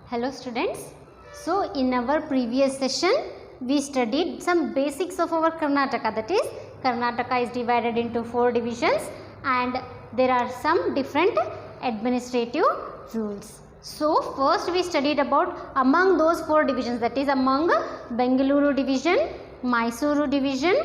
Hello students. So in our previous session we studied some basics of our Karnataka, that is Karnataka is divided into 4 divisions and there are some different administrative rules. So first we studied about among those 4 divisions, that is among Bengaluru division, Mysuru division,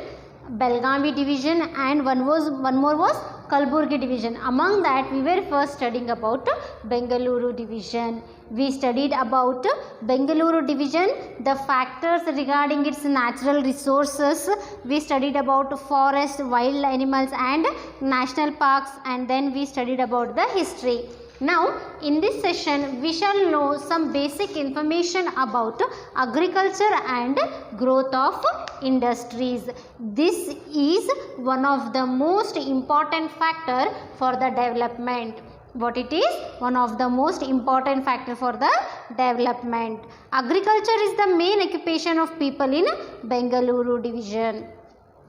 Belgavi division and one more was Kalburgi division. Among that we were first studying about Bengaluru division. We studied about Bengaluru division, the factors regarding its natural resources. We studied about forest, wild animals and national parks, and then we studied about the history. Now in this session we shall know some basic information about agriculture and growth of industries. This is one of the most important factor for the development. What it is? One of the most important factor for the development. Agriculture is the main occupation of people in Bengaluru division.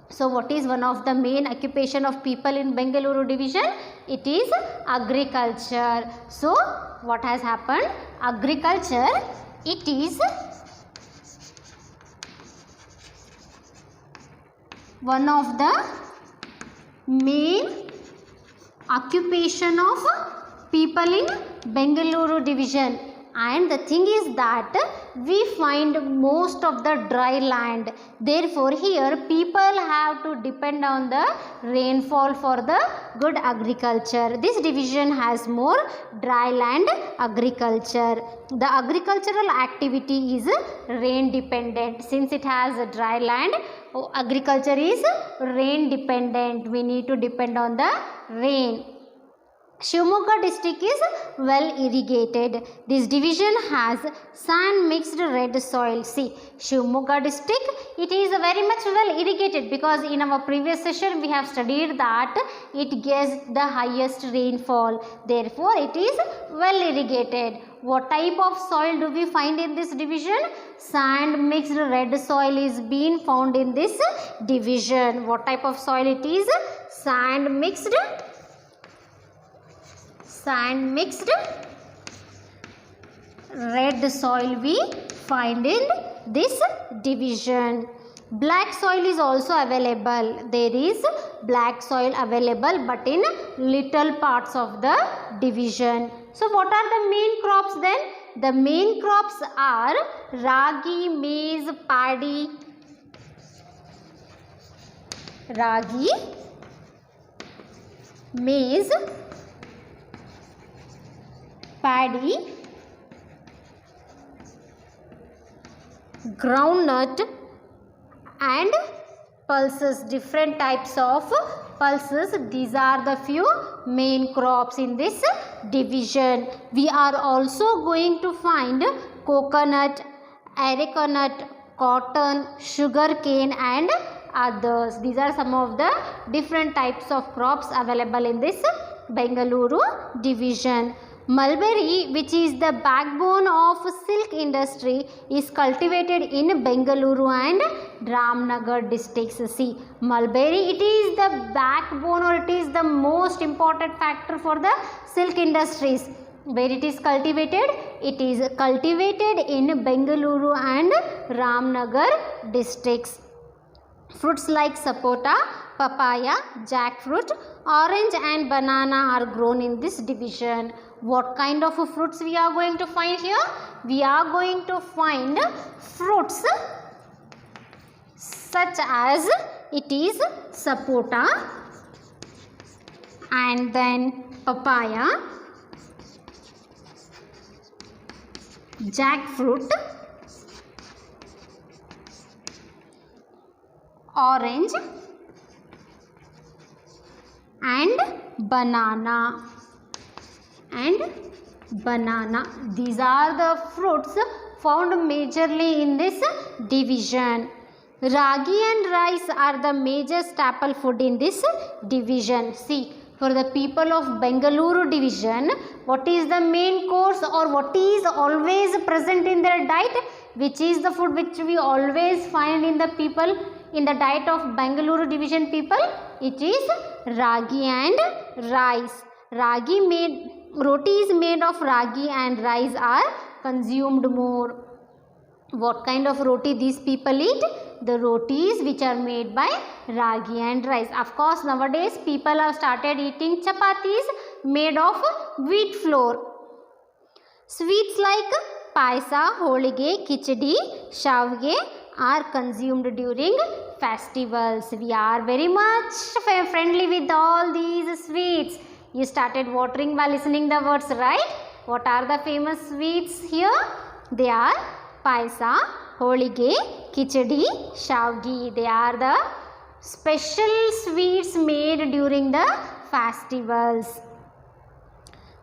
So what is one of the main occupation of people in Bengaluru division? It is agriculture. So what has happened? Agriculture, it is one of the main occupation of people in Bengaluru division, and the thing is that we find most of the dry land. Therefore here people have to depend on the rainfall for the good agriculture. This division has more dry land agriculture. The agricultural activity is rain dependent. Since it has a dry land, agriculture is rain dependent. We need to depend on the rain. Shivamogga district is well irrigated. This division has sand mixed red soil. See, Shivamogga district, it is very much well irrigated because in our previous session we have studied that it gets the highest rainfall. Therefore, it is well irrigated. What type of soil do we find in this division? Sand mixed red soil is being found in this division. What type of soil it is? Sand mixed red soil we find in this division. Black soil is also available. There is black soil available but in little parts of the division. So what are the main crops then? The main crops are ragi, maize, paddy, maize, paddy, groundnut and pulses, different types of pulses. These are the few main crops in this division. We are also going to find coconut, areca nut, cotton, sugar cane and others. These are some of the different types of crops available in this Bengaluru division. Mulberry, which is the backbone of silk industry, is cultivated in Bengaluru and Ramnagar districts. See, mulberry, it is the backbone or it is the most important factor for the silk industries. Where it is cultivated? It is cultivated in Bengaluru and Ramnagar districts. Fruits like sapota, papaya, jackfruit, orange and banana are grown in this division. What kind of fruits we are going to find here? We are going to find fruits such as it is sapota and then papaya, jackfruit, orange and banana. These are the fruits found majorly in this division. Ragi and rice are the major staple food in this division. See, for the people of Bengaluru division, what is the main course or what is always present in their diet? Which is the food which we always find in the people, in the diet of Bengaluru division people? It is ragi and rice. Roti is made of ragi and rice are consumed more. What kind of roti these people eat? The rotis which are made by ragi and rice. Of course, nowadays people have started eating chapatis made of wheat flour. Sweets like paisa, holige, khichdi, shavge are consumed during festivals. We are very much friendly with all these sweets. You started watering while listening the words, right? What are the famous sweets here? They are paisa, holige, khichdi, shavgi. They are the special sweets made during the festivals.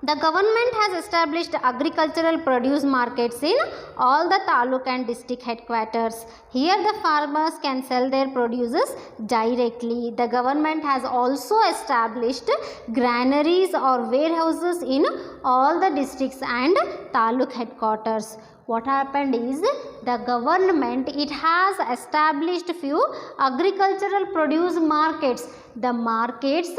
The government has established agricultural produce markets in all the taluk and district headquarters. Here the farmers can sell their produces directly. The government has also established granaries or warehouses in all the districts and taluk headquarters. What happened is the government, it has established few agricultural produce markets. The markets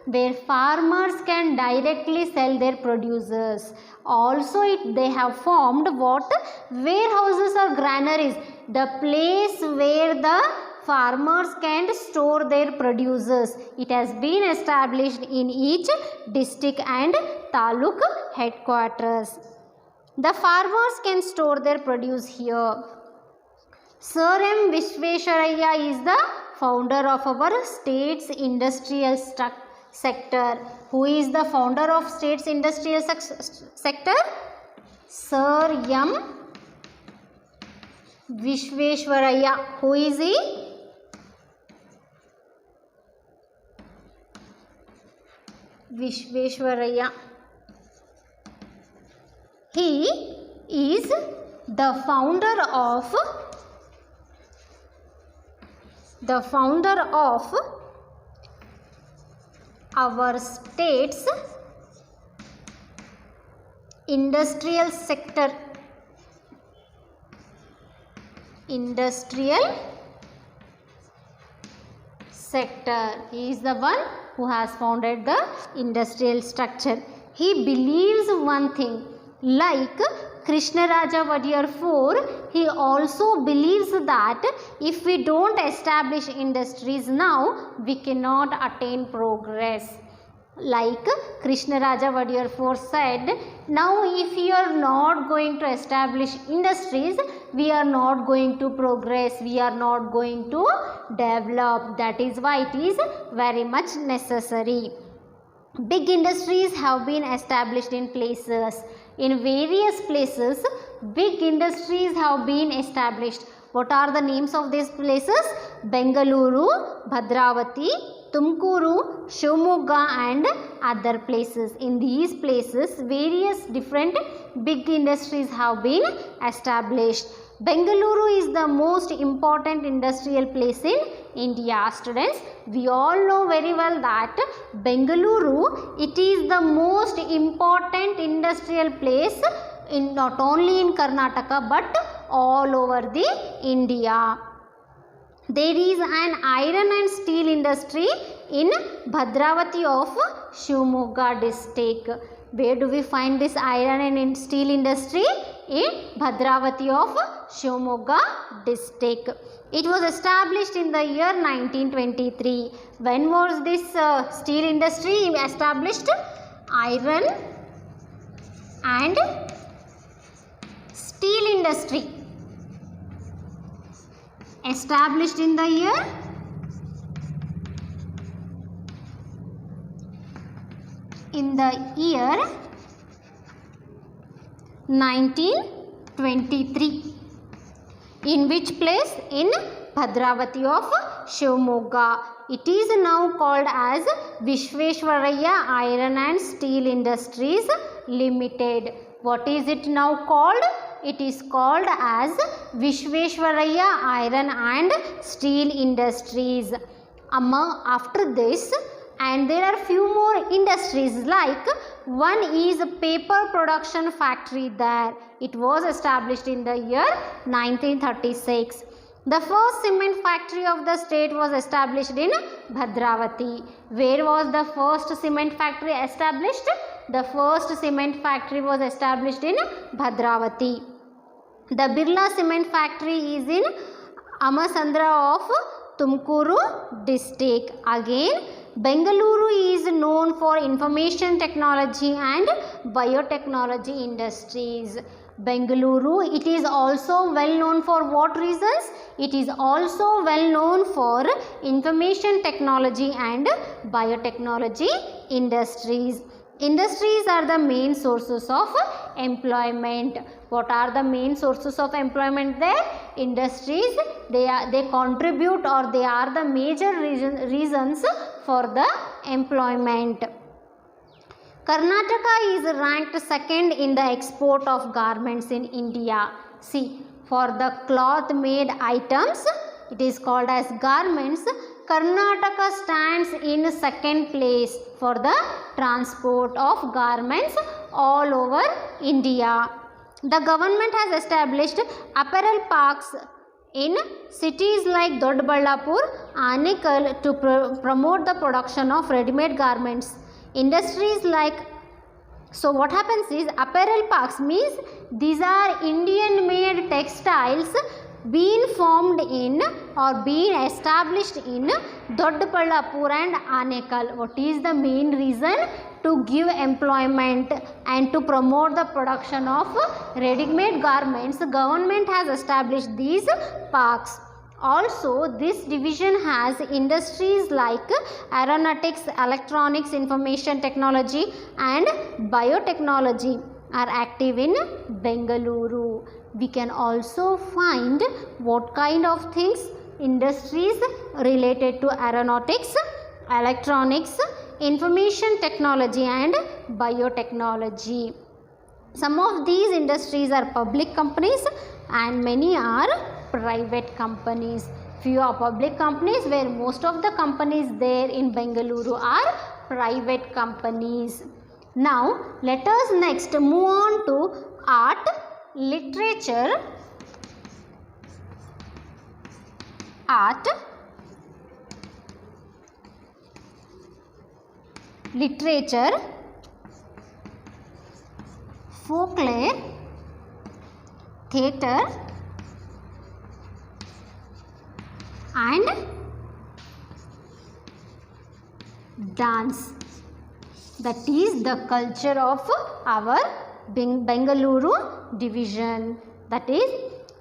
where farmers can directly sell their produces. Also they have formed what? Warehouses or granaries, the place where the farmers can store their produces. It has been established in each district and taluk headquarters. The farmers can store their produce here. Sir M. Visvesvaraya is the founder of our state's industrial sector. Who is the founder of state's industrial sector? Sir M. Visvesvaraya. Who is he? Visvesvaraya. He is the founder of our state's industrial sector. He is the one who has founded the industrial structure. He believes one thing, like Krishnaraja Vadiyar IV, he also believes that if we don't establish industries now, we cannot attain progress. Like Krishnaraja Vadiyar IV said, now if you are not going to establish industries, we are not going to progress, we are not going to develop. That is why it is very much necessary. Big industries have been established in places. In various places, big industries have been established. What are the names of these places? Bengaluru, Bhadravati, Tumkuru, Shivamogga and other places. In these places, various different big industries have been established. Bengaluru is the most important industrial place in India. Students, we all know very well that Bengaluru, it is the most important industrial place in not only in Karnataka but all over the India. There is an iron and steel industry in Bhadravati of Shivamogga district. Where do we find this iron and steel industry? In Bhadravati of Shivamogga district. It was established in the year 1923. When was this steel industry established? Iron and steel industry established in the year 1923. In which place? In Bhadravati of Shivamogga. It is now called as Visvesvaraya Iron and Steel Industries Limited. What is it now called? It is called as Visvesvaraya Iron and Steel Industries. After this, and there are few more industries, like one is a paper production factory there. It was established in the year 1936. The first cement factory of the state was established in Bhadravati. Where was the first cement factory established? the first cement factory was established in Bhadravati. The Birla cement factory is in Amasandra of Tumkuru district. Again, Bengaluru is known for information technology and biotechnology industries. Bengaluru, it is also well known for what reasons? It is also well known for information technology and biotechnology industries. Industries are the main sources of employment. What are the main sources of employment there? Industries, they contribute, or they are the major reasons for the employment. Karnataka is ranked second in the export of garments in India. See, for the cloth made items, it is called as garments. Karnataka stands in second place for the transport of garments all over India. The government has established apparel parks in cities like Doddaballapur, Anekal to promote the production of ready-made garments. Industries like, so what happens is, apparel parks means these are Indian made textiles being formed in or being established in Doddaballapur and Anekal. What is the main reason? To give employment and to promote the production of ready-made garments. The government has established these parks. Also, this division has industries like aeronautics, electronics, information technology and biotechnology are active in Bengaluru. We can also find what kind of things? Industries related to aeronautics, electronics, information technology and biotechnology. Some of these industries are public companies and many are private companies. Few are public companies, where most of the companies there in Bengaluru are private companies. Now, let us next move on to art, literature, folklore, theatre and dance. That is the culture of our Bengaluru division. That is,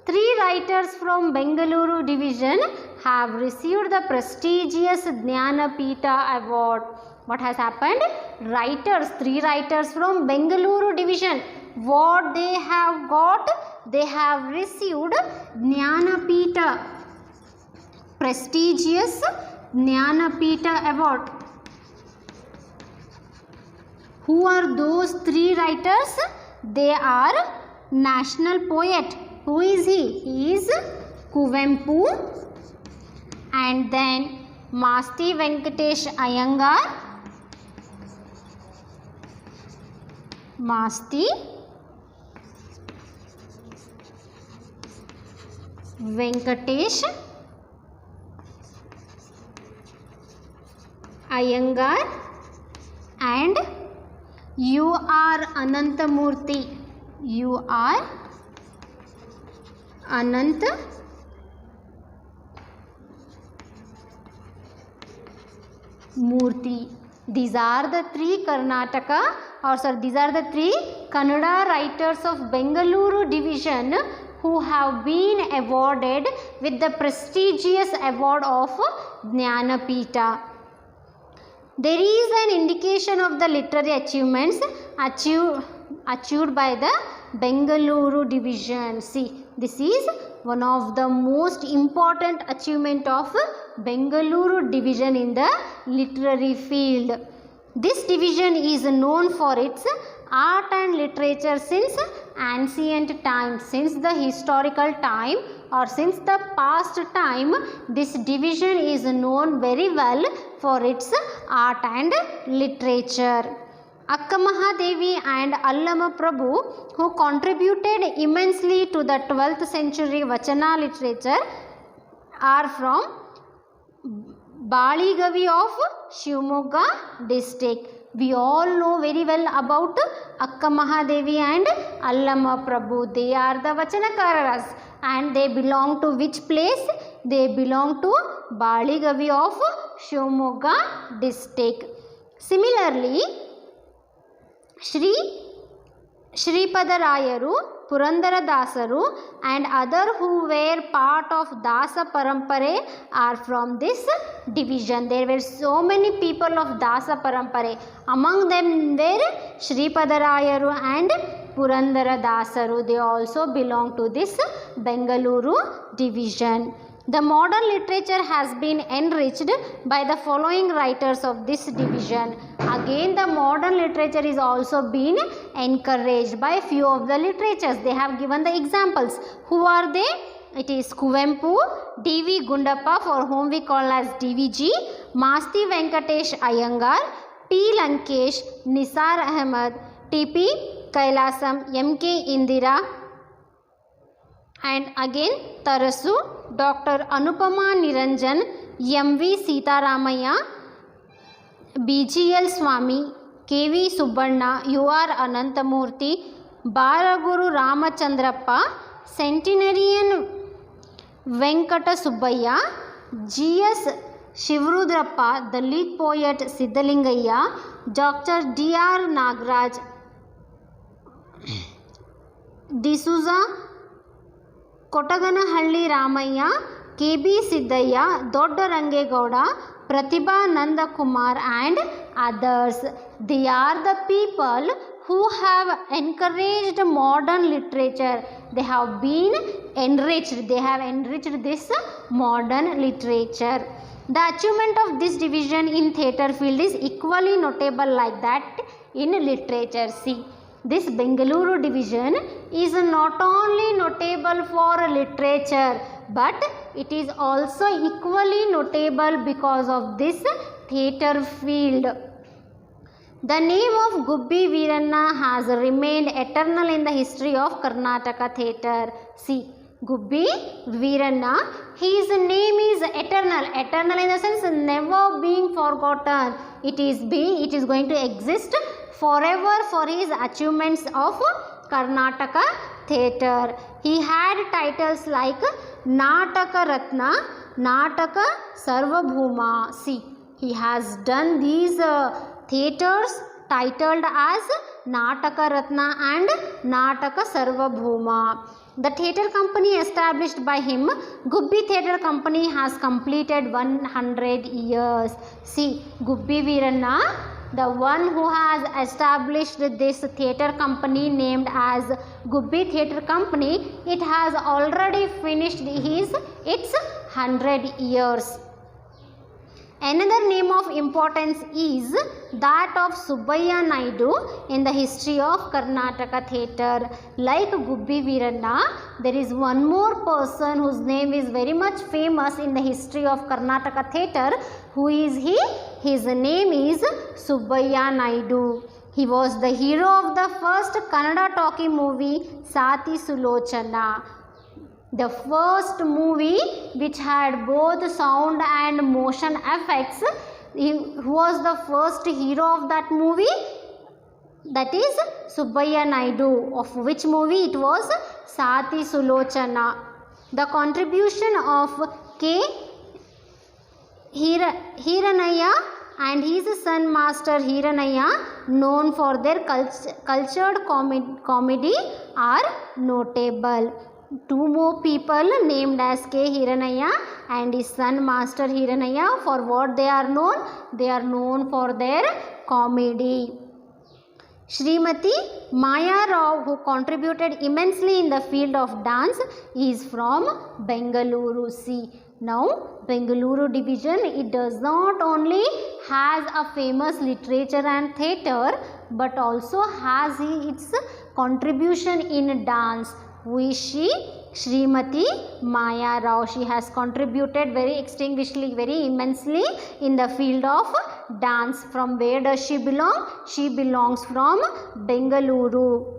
3 writers from Bengaluru division have received the prestigious Jnanapita award. What has happened? 3 writers from Bengaluru division, what they have got? They have received Jnanapita, prestigious Jnanapita award. Who are those 3 writers? They are national poet. Who is he? He is Kuvempu, and then Masti Venkatesh Iyengar, Masti Venkatesh Iyengar and U.R. Anantamurthy. U.R. Anantamurthy. These are the 3 these are the 3 Kannada writers of Bengaluru division who have been awarded with the prestigious award of Jnanapita. There is an indication of the literary achievements achieved by the Bengaluru division. See, this is one of the most important achievement of Bengaluru division in the literary field. This division is known for its art and literature since ancient times, since the historical time or since the past time. This division is known very well for its art and literature. Akka Mahadevi and Allama Prabhu, who contributed immensely to the 12th century Vachana literature, are from Baligavi of Shivamogga district. We all know very well about Akka Mahadevi and Allama Prabhu. They are the Vachanakaras and they belong to which place? They belong to Baligavi of Shivamogga district. Similarly, Shripadarayaru, Purandaradasaru and other who were part of Dasa Parampare are from this division. There were so many people of Dasa Parampare. Among them were Shripadarayaru and Purandaradasaru. They also belong to this Bengaluru division. The modern literature has been enriched by the following writers of this division. Again, the modern literature is also being encouraged by few of the literatures. They have given the examples. Who are they? It is Kuvempu, D.V. Gundappa, for whom we call as DVG, Masti Venkatesh Iyengar, P. Lankesh, Nisar Ahmed, T.P. Kailasam, M.K. Indira, and again Tarasu, Dr. Anupama Niranjan, M.V. Sitaramaya, B.G.L. Swami, K.V. Subbanna, U.R. Anantamurthy, Baraguru Ramachandrappa, Centenarian Venkata Subbaya, G.S. Shivrudrappa, the lead poet Siddhalingayya, Dr. D.R. Nagaraj, D'Souza, Kotaganahalli Ramaya, K.B. Siddhaya, Dodda Rangegowda, Pratibha Nandakumar and others. They are the people who have encouraged modern literature. They have been enriched. They have enriched this modern literature. The achievement of this division in theatre field is equally notable like that in literature. See, this Bengaluru division is not only notable for literature, but it is also equally notable because of this theatre field. The name of Gubbi Veeranna has remained eternal in the history of Karnataka theatre. See, Gubbi Veeranna, his name is eternal. Eternal in the sense never being forgotten. It is going to exist forever for his achievements of Karnataka theatre. He had titles like Nataka Ratna, Nataka Sarvabhuma. See, he has done these theatres titled as Nataka Ratna and Nataka Sarvabhuma. The theatre company established by him, Gubbi Theatre Company, has completed 100 years. See, Gubbi Veeranna, the one who has established this theatre company named as Gubbi Theatre Company, it has already finished its 100 years. Another name of importance is that of Subbaya Naidu in the history of Karnataka theatre. Like Gubbi Veeranna, there is one more person whose name is very much famous in the history of Karnataka theatre. Who is he? His name is Subbaya Naidu. He was the hero of the first Kannada talkie movie Sati Sulochana. The first movie which had both sound and motion effects. He was the first hero of that movie. That is Subbaya Naidu. Of which movie it was? Sati Sulochana. The contribution of K. Hiranaya and his son Master Hiranaya, known for their cultured comedy, are notable. Two more people named as K. Hiranaya and his son Master Hiranaya, for what they are known? They are known for their comedy. Srimati Maya Rao, who contributed immensely in the field of dance, is from Bengaluru. See, now Bengaluru division, it does not only has a famous literature and theatre, but also has its contribution in dance. Who is she? Srimati Maya Rao. She has contributed very extinguishingly, very immensely in the field of dance. From where does she belong? She belongs from Bengaluru.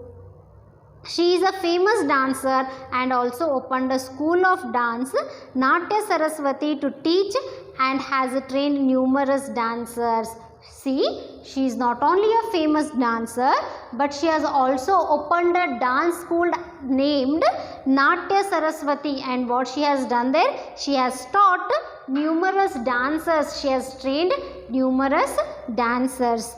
She is a famous dancer and also opened a school of dance, Natya Saraswati, to teach and has trained numerous dancers. See, she is not only a famous dancer, but she has also opened a dance school named Natya Saraswati, and what she has done there, she has taught numerous dancers, she has trained numerous dancers.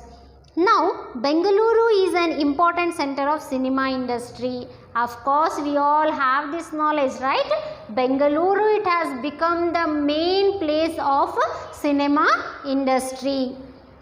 Now, Bengaluru is an important center of cinema industry. Of course, we all have this knowledge, right? Bengaluru, it has become the main place of cinema industry.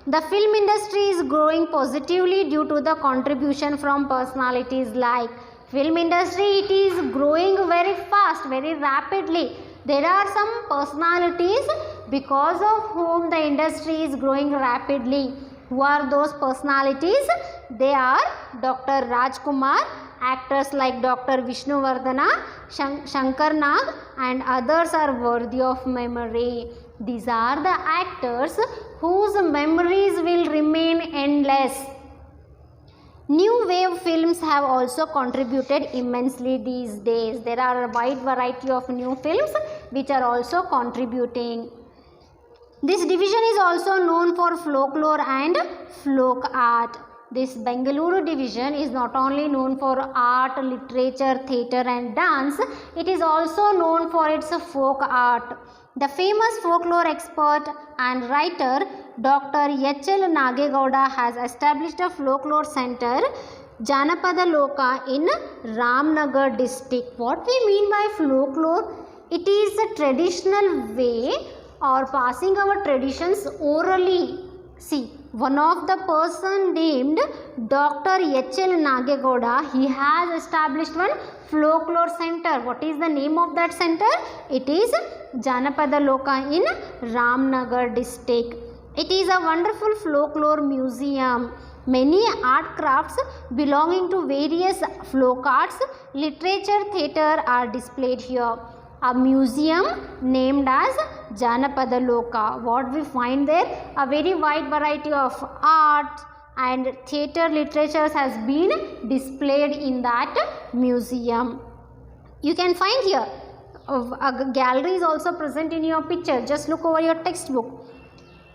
The film industry is growing positively due to the contribution from personalities like film industry. It is growing very fast, very rapidly. There are some personalities because of whom the industry is growing rapidly. Who are those personalities? They are Dr. Rajkumar, actors like Dr. Vishnuvardhana, Shankar Nag, and others are worthy of memory. These are the actors whose memories will remain endless. New wave films have also contributed immensely these days. There are a wide variety of new films which are also contributing. This division is also known for folklore and folk art. This Bengaluru division is not only known for art, literature, theatre and dance, it is also known for its folk art. The famous folklore expert and writer Dr. H.L. Nagegowda has established a folklore center, Janapada Loka, in Ramnagar district. What we mean by folklore? It is a traditional way or passing our traditions orally. See, one of the person named Dr. H.L. Nagegowda, he has established one folklore center. What is the name of that center? It is Janapada Loka in Ramnagar district. It is a wonderful folklore museum. Many art crafts belonging to various folk arts, literature, theatre are displayed here. A museum named as Janapada Loka. What we find there? A very wide variety of art and theatre literatures has been displayed in that museum. You can find here a gallery is also present in your picture. Just look over your textbook.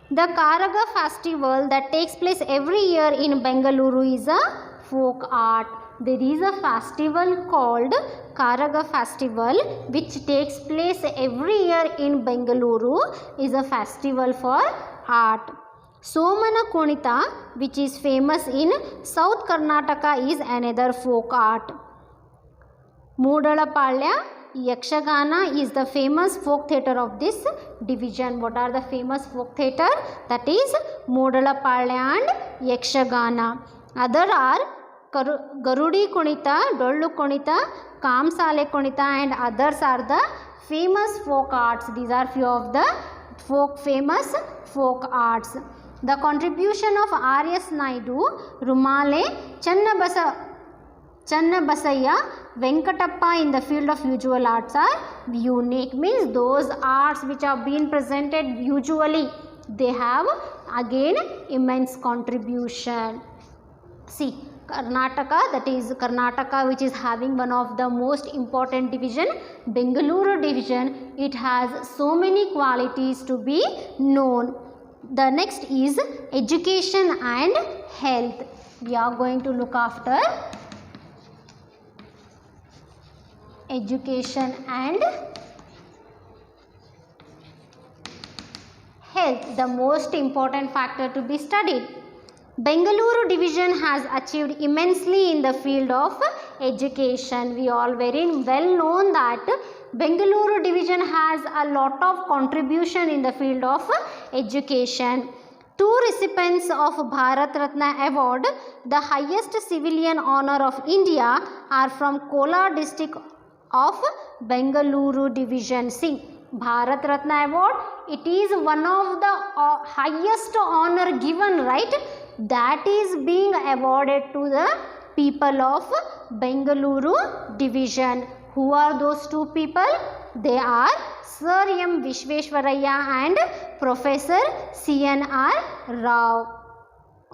The Karaga festival that takes place every year in Bengaluru is a folk art. There is a festival called Karaga festival which takes place every year in Bengaluru, is a festival for art. Somana Konita, which is famous in South Karnataka, is another folk art. Moodalapalya Yakshagana is the famous folk theatre of this division. What are the famous folk theatre? That is Moodalapalya and Yakshagana. Other are Garudi Konita, Dollu Konita, Kamsale Konita and others are the famous folk arts. These are few of the famous folk arts. The contribution of R.S. Naidu, Rumale, Channabasaya, Venkatappa in the field of visual arts are unique. Means those arts which are being presented usually, they have again immense contribution. See, Karnataka, that is Karnataka which is having one of the most important division, Bengaluru division, it has so many qualities to be known. The next is education and health. We are going to look after education and health, the most important factor to be studied. Bengaluru division has achieved immensely in the field of education. We all very well known that Bengaluru division has a lot of contribution in the field of education. Two recipients of Bharat Ratna Award, the highest civilian honor of India, are from Kolar district of Bengaluru division. See, Bharat Ratna Award, it is one of the highest honor given, right? That is being awarded to the people of Bengaluru division. Who are those two people? They are Sir M. Vishveshwaraya and Professor C.N.R. Rao.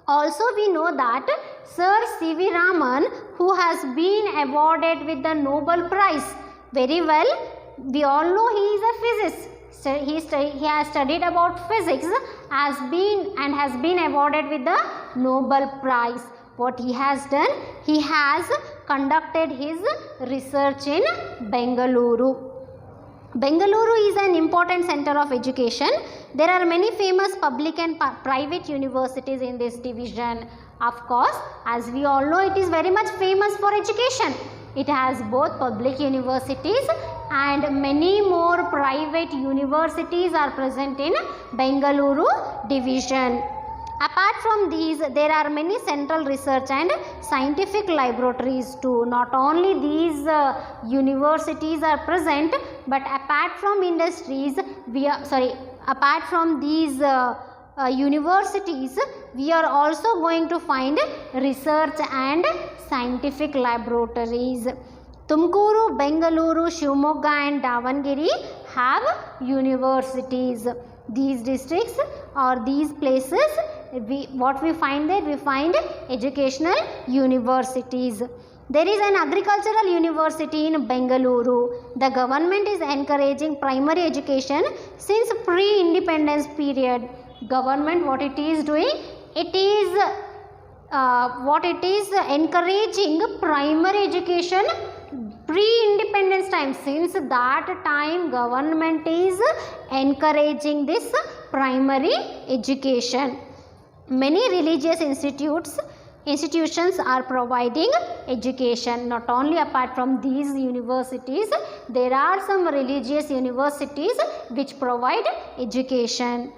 Also we know that Sir C.V. Raman, who has been awarded with the Nobel Prize, very well, we all know he is a physicist, he has studied about physics, has been awarded with the Nobel Prize. What he has done? He has conducted his research in Bengaluru. Bengaluru is an important center of education. There are many famous public and private universities in this division. Of course, as we all know, it is very much famous for education. It has both public universities and many more private universities are present in Bengaluru division. Apart from these, there are many central research and scientific laboratories too. Not only these universities are present, but apart from industries, apart from these universities, we are also going to find research and scientific laboratories. Tumkuru, Bengaluru, Shivamogga and Davangere have universities. These districts or these places, what we find there? We find educational universities. There is an agricultural university in Bengaluru. The government is encouraging primary education since pre-independence period. Government, what it is doing? It is encouraging primary education pre-independence time. Since that time, government is encouraging this primary education. Many religious institutions are providing education. Not only apart from these universities, there are some religious universities which provide education.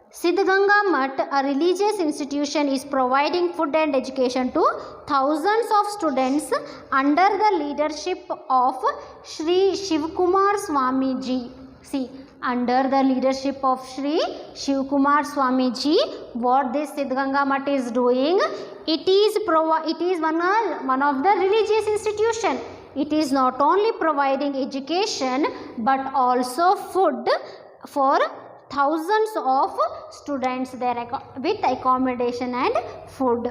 Siddhganga Mutt, a religious institution, is providing food and education to thousands of students under the leadership of Shri Shivkumar Swamiji. See, under the leadership of Shri Shivkumar Swamiji, what this Siddhganga Mutt is doing? It is one of the religious institution. It is not only providing education but also food for thousands of students there with accommodation and food.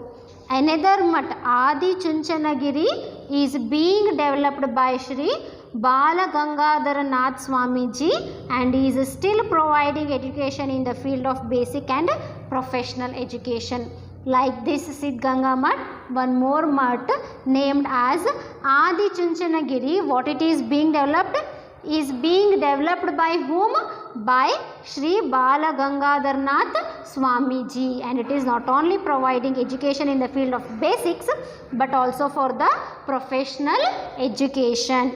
Another mutt, Adi Chunchanagiri, is being developed by Shri Bala Gangadhar Nath Swamiji and is still providing education in the field of basic and professional education. Like this Siddhganga Mutt, one more mutt named as Adi Chunchanagiri, what it is being developed? Is being developed by whom? By Shri Bala Gangadhar Nath Swamiji, and it is not only providing education in the field of basics but also for the professional education.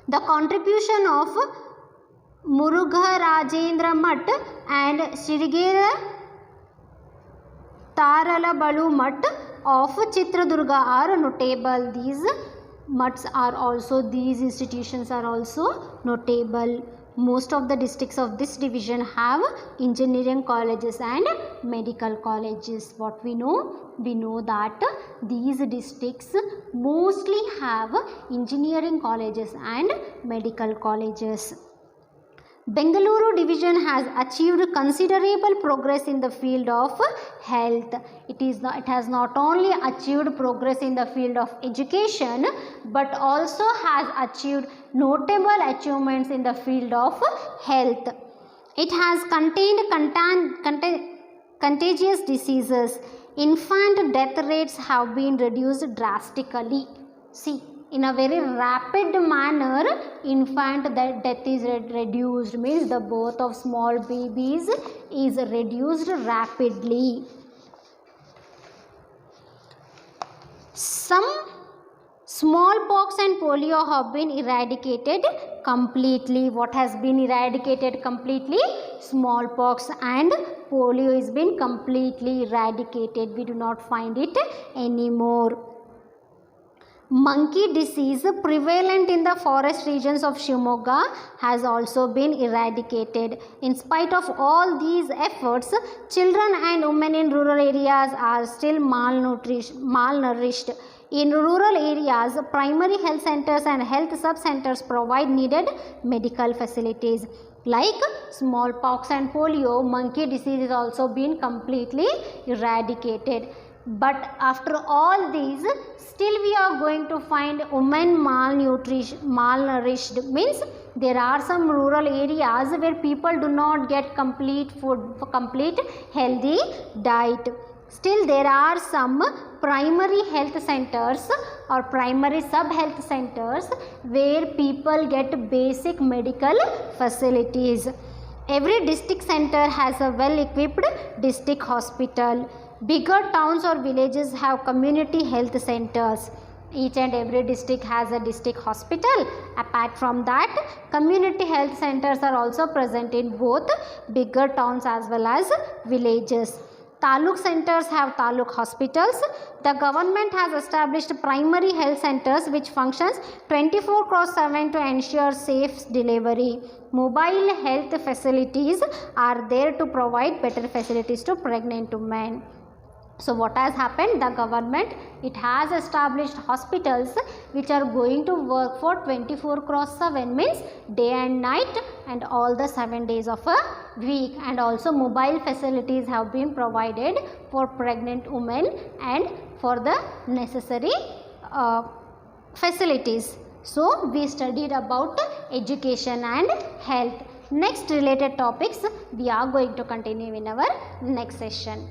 The contribution of Muruga Rajendra Mutt and Sirigera Taralabalu Mutt of Chitradurga are notable. These institutions are also notable. Most of the districts of this division have engineering colleges and medical colleges. What we know? We know that these districts mostly have engineering colleges and medical colleges. Bengaluru division has achieved considerable progress in the field of health. It has not only achieved progress in the field of education but also has achieved notable achievements in the field of health. It has contained contagious diseases. Infant death rates have been reduced drastically. See, in a very rapid manner, infant death is reduced, means the birth of small babies is reduced rapidly. Some smallpox and polio have been eradicated completely. What has been eradicated completely? Smallpox and polio has been completely eradicated. We do not find it anymore. Monkey disease prevalent in the forest regions of Shivamogga has also been eradicated. In spite of all these efforts, children and women in rural areas are still malnourished. In rural areas, primary health centers and health sub-centers provide needed medical facilities. Like smallpox and polio, monkey disease has also been completely eradicated. But after all these, still we are going to find women malnourished, means there are some rural areas where people do not get complete food, complete healthy diet. Still there are some primary health centers or primary sub health centers where people get basic medical facilities. Every district center has a well equipped district hospital. Bigger towns or villages have community health centers. Each and every district has a district hospital. Apart from that, community health centers are also present in both bigger towns as well as villages. Taluk centers have taluk hospitals. The government has established primary health centers which functions 24/7 to ensure safe delivery. Mobile health facilities are there to provide better facilities to pregnant women. So what has happened? The government, it has established hospitals which are going to work for 24/7, means day and night and all the 7 days of a week, and also mobile facilities have been provided for pregnant women and for the necessary facilities. So we studied about education and health. Next related topics we are going to continue in our next session.